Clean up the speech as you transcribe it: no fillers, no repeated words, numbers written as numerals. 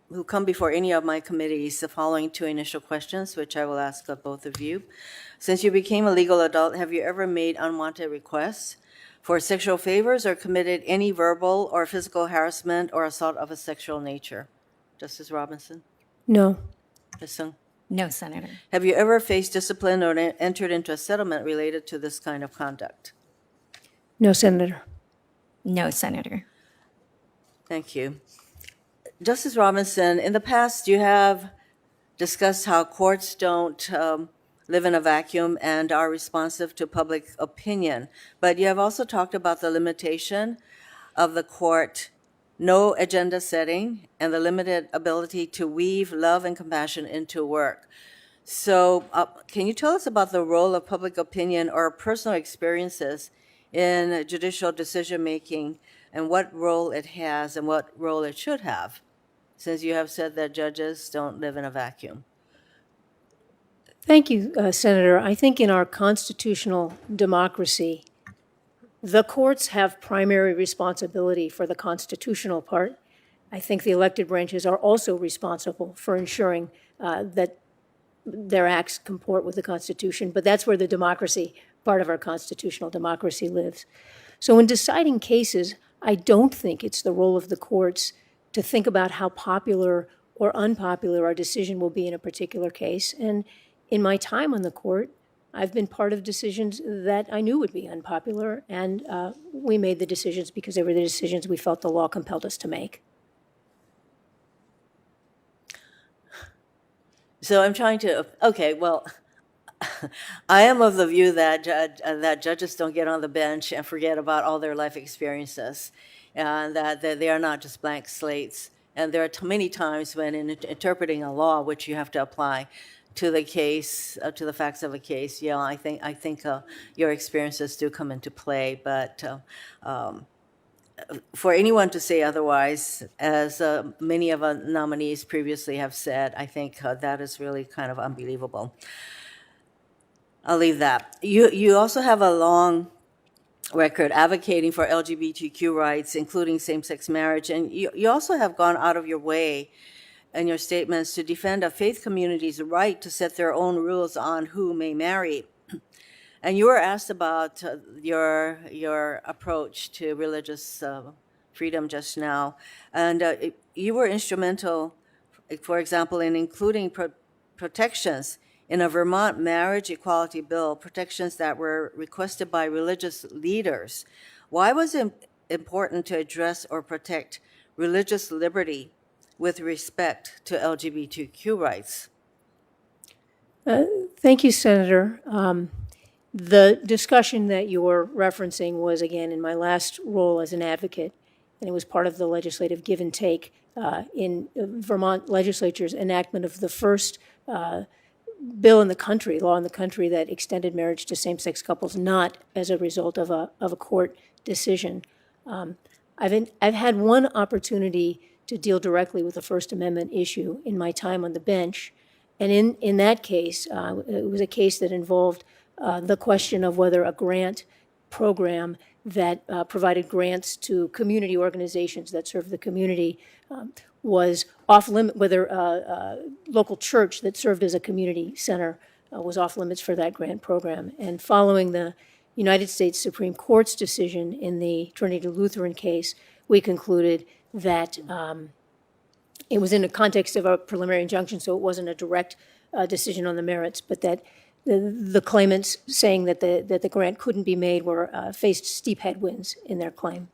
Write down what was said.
who come before any of my committees the following two initial questions, which I will ask of both of you. Since you became a legal adult, have you ever made unwanted requests for sexual favors or committed any verbal or physical harassment or assault of a sexual nature? Justice Robinson? No. Ms. Sung? No, Senator. Have you ever faced discipline or entered into a settlement related to this kind of conduct? No, Senator. No, Senator. Thank you. Justice Robinson, in the past, you have discussed how courts don't live in a vacuum and are responsive to public opinion, but you have also talked about the limitation of the court, no agenda setting, and the limited ability to weave love and compassion into work. So can you tell us about the role of public opinion or personal experiences in judicial decision-making and what role it has and what role it should have, since you have said that judges don't live in a vacuum? Thank you, Senator. I think in our constitutional democracy, the courts have primary responsibility for the constitutional part. I think the elected branches are also responsible for ensuring that their acts comport with the Constitution, but that's where the democracy, part of our constitutional democracy, lives. So in deciding cases, I don't think it's the role of the courts to think about how popular or unpopular our decision will be in a particular case. And in my time on the court, I've been part of decisions that I knew would be unpopular, and we made the decisions because they were the decisions we felt the law compelled us to make. So I'm trying to, okay, well, I am of the view that that judges don't get on the bench and forget about all their life experiences, and that they are not just blank slates. And there are many times when in interpreting a law, which you have to apply to the case, to the facts of a case, yeah, I think your experiences do come into play. But for anyone to say otherwise, as many of our nominees previously have said, I think that is really kind of unbelievable. I'll leave that. You also have a long record advocating for LGBTQ rights, including same-sex marriage, and you also have gone out of your way in your statements to defend a faith community's right to set their own rules on who may marry. And you were asked about your approach to religious freedom just now, and you were instrumental, for example, in including protections in a Vermont marriage equality bill, protections that were requested by religious leaders. Why was it important to address or protect religious liberty with respect to LGBTQ rights? Thank you, Senator. The discussion that you're referencing was, again, in my last role as an advocate, and it was part of the legislative give and take in Vermont legislature's enactment of the first bill in the country, law in the country, that extended marriage to same-sex couples, not as a result of a court decision. I've had one opportunity to deal directly with the First Amendment issue in my time on the bench, and in that case, it was a case that involved the question of whether a grant program that provided grants to community organizations that serve the community was off limit, whether a local church that served as a community center was off limits for that grant program. And following the United States Supreme Court's decision in the Trinity Lutheran case, we concluded that it was in the context of a preliminary injunction, so it wasn't a direct decision on the merits, but that the claimants saying that the grant couldn't be made were faced steep headwinds in their claim.